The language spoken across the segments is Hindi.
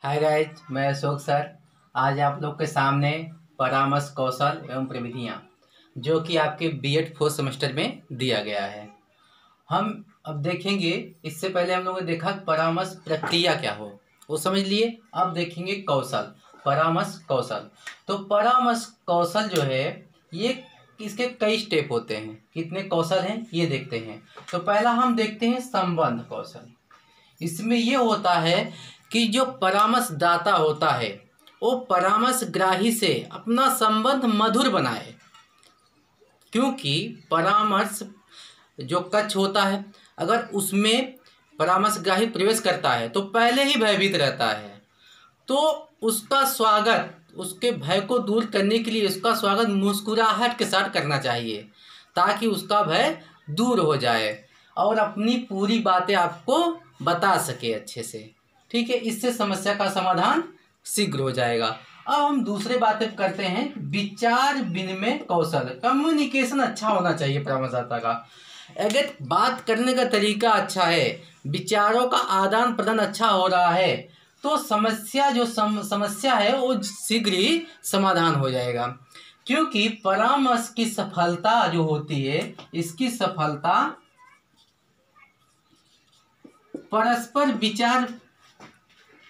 हाय गाइज, मैं अशोक सर। आज आप लोग के सामने परामर्श कौशल एवं प्रविधियाँ जो कि आपके बीएड फोर्थ सेमेस्टर में दिया गया है, हम अब देखेंगे। इससे पहले हम लोगों ने देखा परामर्श प्रक्रिया क्या हो, वो समझ लिए। अब देखेंगे कौशल, परामर्श कौशल। तो परामर्श कौशल जो है ये इसके कई स्टेप होते हैं। कितने कौशल हैं ये देखते हैं। तो पहला हम देखते हैं संबंध कौशल। इसमें ये होता है कि जो परामर्शदाता होता है वो परामर्शग्राही से अपना संबंध मधुर बनाए, क्योंकि परामर्श जो कक्ष होता है अगर उसमें परामर्शग्राही प्रवेश करता है तो पहले ही भयभीत रहता है, तो उसका स्वागत, उसके भय को दूर करने के लिए उसका स्वागत मुस्कुराहट के साथ करना चाहिए ताकि उसका भय दूर हो जाए और अपनी पूरी बातें आपको बता सके अच्छे से। ठीक है, इससे समस्या का समाधान शीघ्र हो जाएगा। अब हम दूसरे बातें करते हैं, विचार विनिमय कौशल। कम्युनिकेशन अच्छा होना चाहिए परामर्शदाता का। अगर बात करने का तरीका अच्छा है, विचारों का आदान प्रदान अच्छा हो रहा है, तो समस्या है वो शीघ्र ही समाधान हो जाएगा। क्योंकि परामर्श की सफलता जो होती है, इसकी सफलता परस्पर विचार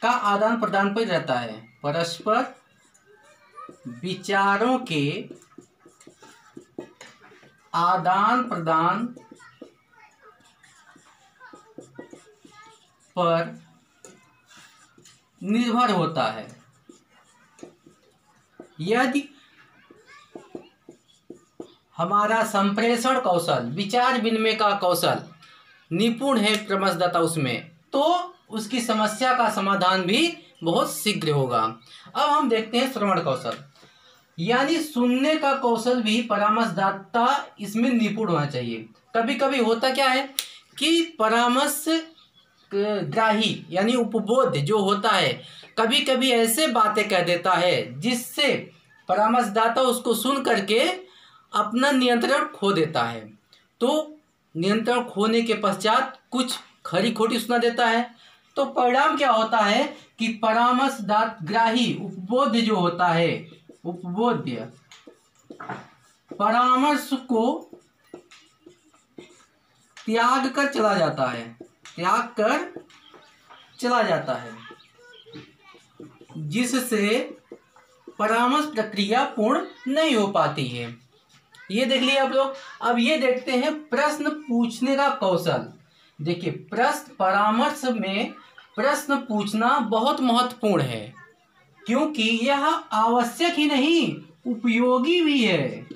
का आदान प्रदान पर रहता है। परस्पर विचारों के आदान प्रदान पर निर्भर होता है। यदि हमारा संप्रेषण कौशल, विचार विनिमय का कौशल निपुण है परामर्शदाता उसमें, तो उसकी समस्या का समाधान भी बहुत शीघ्र होगा। अब हम देखते हैं श्रवण कौशल, यानी सुनने का कौशल भी परामर्शदाता इसमें निपुण होना चाहिए। कभी कभी होता क्या है कि परामर्श ग्राही यानी उपबोध जो होता है कभी कभी ऐसे बातें कह देता है जिससे परामर्शदाता उसको सुन करके अपना नियंत्रण खो देता है। तो नियंत्रण खोने के पश्चात कुछ खरी खोटी सुना देता है, तो परिणाम क्या होता है कि परामर्शग्राही उपबोध्य जो होता है, उपबोध्य परामर्श को त्याग कर चला जाता है, जिससे परामर्श प्रक्रिया पूर्ण नहीं हो पाती है। ये देख लिया आप लोग। अब ये देखते हैं प्रश्न पूछने का कौशल। देखिए, परामर्श में प्रश्न पूछना बहुत महत्वपूर्ण है, क्योंकि यह आवश्यक ही नहीं उपयोगी भी है,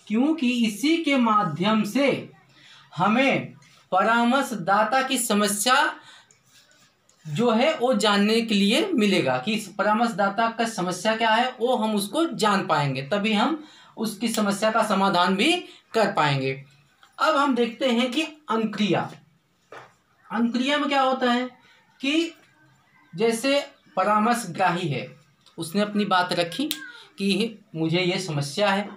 क्योंकि इसी के माध्यम से हमें परामर्शदाता की समस्या जो है वो जानने के लिए मिलेगा कि परामर्शदाता का समस्या क्या है, वो हम उसको जान पाएंगे, तभी हम उसकी समस्या का समाधान भी कर पाएंगे। अब हम देखते हैं कि अंक्रिया में क्या होता है कि जैसे परामर्शग्राही है, उसने अपनी बात रखी कि मुझे ये समस्या है।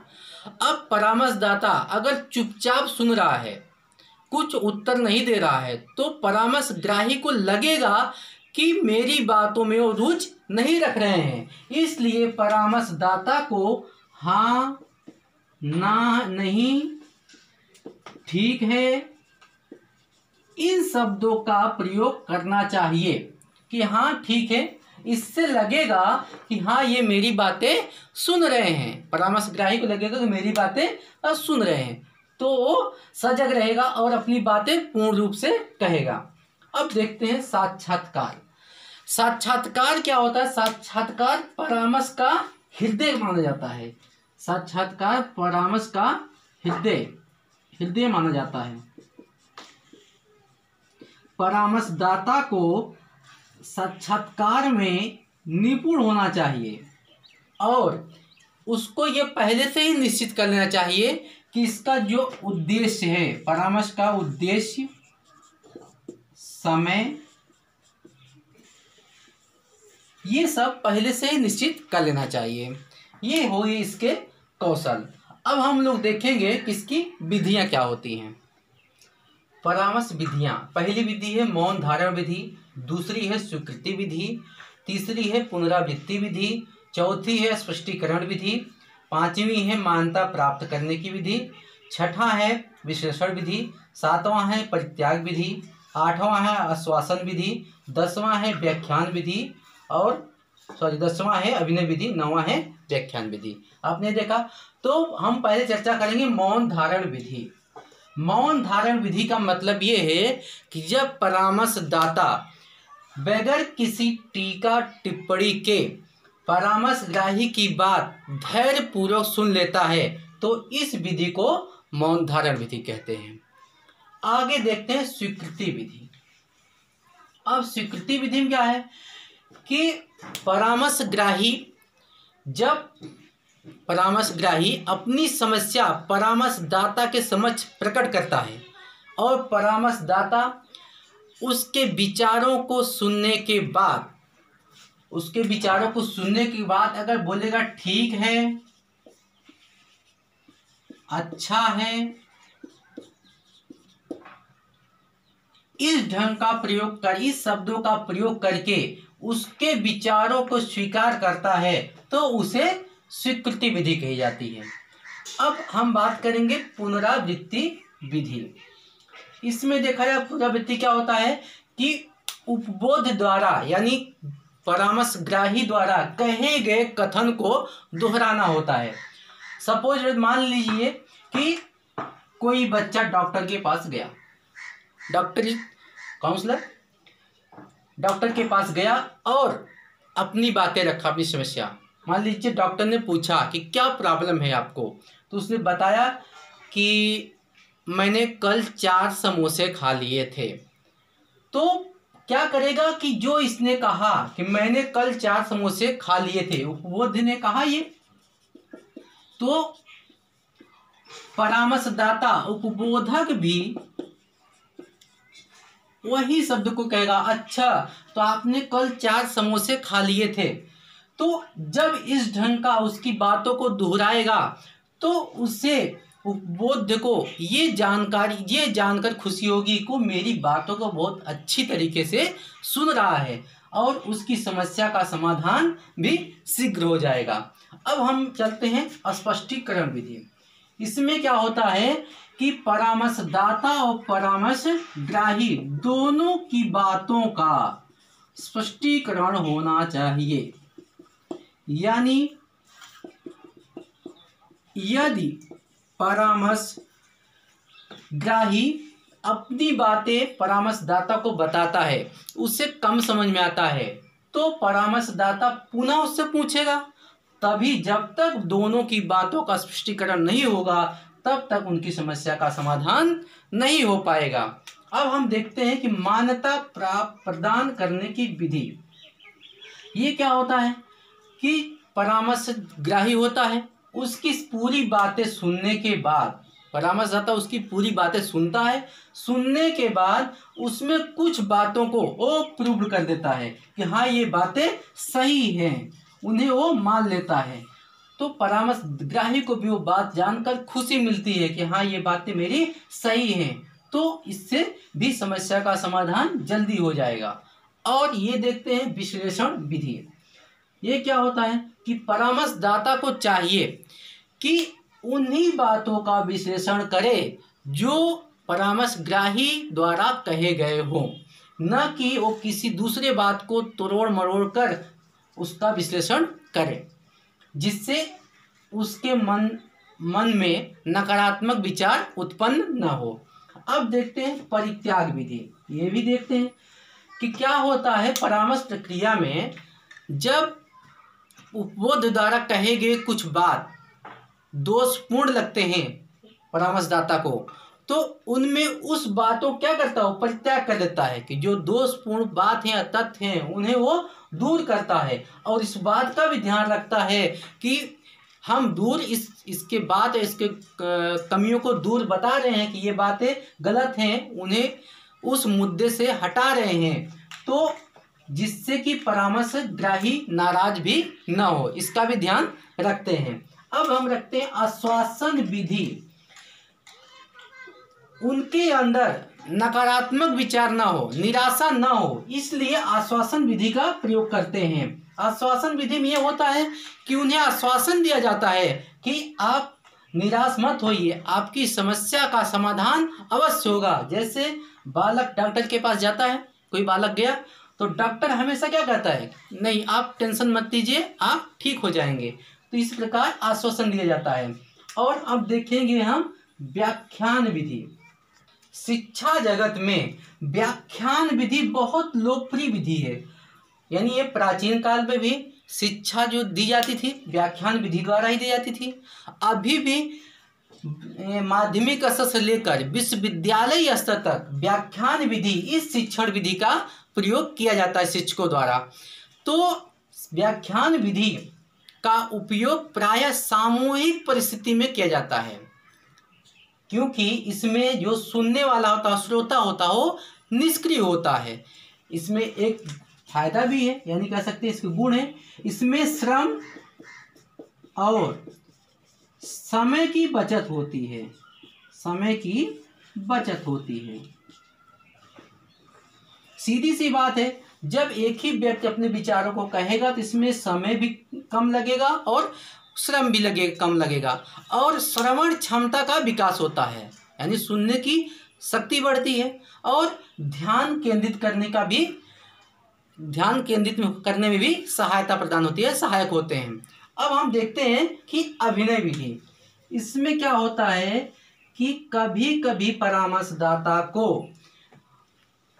अब परामर्शदाता अगर चुपचाप सुन रहा है, कुछ उत्तर नहीं दे रहा है, तो परामर्शग्राही को लगेगा कि मेरी बातों में वो रुचि नहीं रख रहे हैं। इसलिए परामर्शदाता को हाँ, ना, नहीं, ठीक है, इन शब्दों का प्रयोग करना चाहिए कि हाँ ठीक है। इससे लगेगा कि हाँ ये मेरी बातें सुन रहे हैं, परामर्शग्राही को लगेगा कि मेरी बातें सुन रहे हैं, तो वो सजग रहेगा और अपनी बातें पूर्ण रूप से कहेगा। अब देखते हैं साक्षात्कार क्या होता है। साक्षात्कार परामर्श का हृदय माना जाता है। साक्षात्कार परामर्श का हृदय माना जाता है। परामर्शदाता को साक्षात्कार में निपुण होना चाहिए और उसको ये पहले से ही निश्चित कर लेना चाहिए कि इसका जो उद्देश्य है, परामर्श का उद्देश्य, समय, ये सब पहले से ही निश्चित कर लेना चाहिए। ये हो गई इसके कौशल। अब हम लोग देखेंगे कि इसकी विधियां क्या होती हैं। परामर्श विधियां, पहली विधि है मौन धारण विधि, दूसरी है स्वीकृति विधि, तीसरी है पुनरावृत्ति विधि, चौथी है स्पष्टीकरण विधि, पांचवी है मान्यता प्राप्त करने की विधि, छठा है विश्लेषण विधि, सातवां है परित्याग विधि, आठवां है आश्वासन विधि, दसवां है व्याख्यान विधि और दसवां है अभिनय विधि, नौवां है व्याख्यान विधि। आपने देखा। तो हम पहले चर्चा करेंगे मौन धारण विधि। मौन धारण विधि का मतलब ये है कि जब परामर्शदाता बगैर किसी टीका टिप्पणी के परामर्शग्राही की बात धैर्यपूर्वक सुन लेता है तो इस विधि को मौन धारण विधि कहते हैं। आगे देखते हैं स्वीकृति विधि। अब स्वीकृति विधि में क्या है कि परामर्शग्राही अपनी समस्या परामर्शदाता के समक्ष प्रकट करता है और परामर्शदाता उसके विचारों को सुनने के बाद अगर बोलेगा ठीक है, अच्छा है, इस ढंग का प्रयोग कर, इस शब्दों का प्रयोग करके उसके विचारों को स्वीकार करता है तो उसे स्वीकृति विधि कही जाती है। अब हम बात करेंगे पुनरावृत्ति विधि। इसमें देखा जाए पुनरावृत्ति क्या होता है कि उपबोध द्वारा यानी परामर्शग्राही द्वारा कहे गए कथन को दोहराना होता है। सपोज मान लीजिए कि कोई बच्चा डॉक्टर के पास गया, काउंसलर डॉक्टर के पास गया और अपनी बातें रखा, अपनी समस्या। मान लीजिए डॉक्टर ने पूछा कि क्या प्रॉब्लम है आपको, तो उसने बताया कि मैंने कल 4 समोसे खा लिए थे। तो क्या करेगा कि जो इसने कहा कि मैंने कल 4 समोसे खा लिए थे, उपबोध ने कहा ये, तो परामर्शदाता उपबोधक भी वही शब्द को कहेगा, अच्छा तो आपने कल 4 समोसे खा लिए थे। तो जब इस ढंग का उसकी बातों को दोहराएगा तो उससे उपबोध को ये जानकर खुशी होगी कि मेरी बातों को बहुत अच्छी तरीके से सुन रहा है और उसकी समस्या का समाधान भी शीघ्र हो जाएगा। अब हम चलते हैं स्पष्टीकरण विधि। इसमें क्या होता है कि परामर्शदाता और परामर्शग्राही दोनों की बातों का स्पष्टीकरण होना चाहिए। यानी यदि परामर्शग्राही अपनी बातें परामर्शदाता को बताता है, उससे कम समझ में आता है, तो परामर्शदाता पुनः उससे पूछेगा। तभी जब तक दोनों की बातों का स्पष्टीकरण नहीं होगा तब तक उनकी समस्या का समाधान नहीं हो पाएगा। अब हम देखते हैं कि मान्यता प्रदान करने की विधि। ये क्या होता है कि परामर्शग्राही होता है, उसकी पूरी बातें सुनने के बाद परामर्शदाता उसकी पूरी बातें सुनता है, सुनने के बाद उसमें कुछ बातों को वो प्रूव कर देता है कि हाँ ये बातें सही हैं, उन्हें वो मान लेता है। तो परामर्शग्राही को भी वो बात जानकर खुशी मिलती है कि हाँ ये बातें मेरी सही हैं, तो इससे भी समस्या का समाधान जल्दी हो जाएगा। और ये देखते हैं विश्लेषण विधि। ये क्या होता है कि परामर्शदाता को चाहिए कि उन्हीं बातों का विश्लेषण करे जो परामर्शग्राही द्वारा कहे गए हों, न कि वो किसी दूसरे बात को तोड़ मरोड़ कर उसका विश्लेषण करे, जिससे उसके मन में नकारात्मक विचार उत्पन्न न हो। अब देखते हैं परित्याग विधि। ये भी देखते हैं कि क्या होता है परामर्श प्रक्रिया में, जब उपबोध द्वारा कहे गए कुछ बात दोषपूर्ण लगते हैं परामर्शदाता को, तो उनमें उस बातों क्या करता है, परित्याग कर देता है कि जो दोषपूर्ण बात है, तथ्य हैं, उन्हें वो दूर करता है। और इस बात का भी ध्यान रखता है कि हम इसके बात इसके कमियों को दूर बता रहे हैं कि ये बातें गलत हैं, उन्हें उस मुद्दे से हटा रहे हैं, तो जिससे कि परामर्शग्राही नाराज भी न हो, इसका भी ध्यान रखते हैं। अब हम रखते हैं आश्वासन विधि। उनके अंदर नकारात्मक विचार ना हो, निराशा ना हो, इसलिए आश्वासन विधि का प्रयोग करते हैं। आश्वासन विधि में यह होता है कि उन्हें आश्वासन दिया जाता है कि आप निराश मत होइए, आपकी समस्या का समाधान अवश्य होगा। जैसे बालक डॉक्टर के पास जाता है, कोई बालक गया तो डॉक्टर हमेशा क्या कहता है, नहीं आप टेंशन मत लीजिए, आप ठीक हो जाएंगे। तो इस प्रकार आश्वासन दिया जाता है। और अब देखेंगे हम व्याख्यान विधि। शिक्षा जगत में व्याख्यान विधि बहुत लोकप्रिय विधि है। यानी ये प्राचीन काल में भी शिक्षा जो दी जाती थी व्याख्यान विधि द्वारा ही दी जाती थी। अभी भी माध्यमिक स्तर से लेकर विश्वविद्यालय स्तर तक व्याख्यान विधि, इस शिक्षण विधि का प्रयोग किया जाता है शिक्षकों द्वारा। तो व्याख्यान विधि का उपयोग प्रायः सामूहिक परिस्थिति में किया जाता है, क्योंकि इसमें जो सुनने वाला होता है, श्रोता होता हो, निष्क्रिय होता है। इसमें एक फायदा भी है, यानी कह सकते हैं इसके गुण है, इसमें श्रम और समय की बचत होती है, समय की बचत होती है। सीधी सी बात है, जब एक ही व्यक्ति अपने विचारों को कहेगा तो इसमें समय भी कम लगेगा और श्रम भी कम लगेगा, और श्रवण क्षमता का विकास होता है, यानी सुनने की शक्ति बढ़ती है, और ध्यान केंद्रित करने में भी सहायता प्रदान होती है, सहायक होते हैं। अब हम देखते हैं कि अभिनय विधि। इसमें क्या होता है कि कभी कभी परामर्शदाता को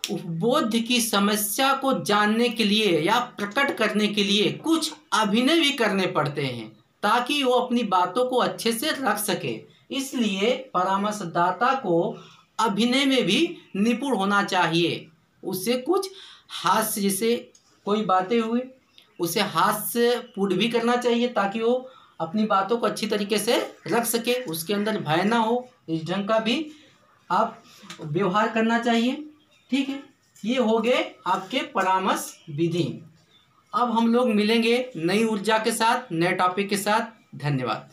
उपबोध की समस्या को जानने के लिए या प्रकट करने के लिए कुछ अभिनय भी करने पड़ते हैं, ताकि वो अपनी बातों को अच्छे से रख सके। इसलिए परामर्शदाता को अभिनय में भी निपुण होना चाहिए। उसे कुछ हास्य, जैसे कोई बातें हुई उसे हास्यपूर्ण भी करना चाहिए, ताकि वो अपनी बातों को अच्छी तरीके से रख सके, उसके अंदर भय ना हो, इस ढंग का भी आप व्यवहार करना चाहिए। ठीक है, ये हो गए आपके परामर्श विधि। अब हम लोग मिलेंगे नई ऊर्जा के साथ, नए टॉपिक के साथ। धन्यवाद।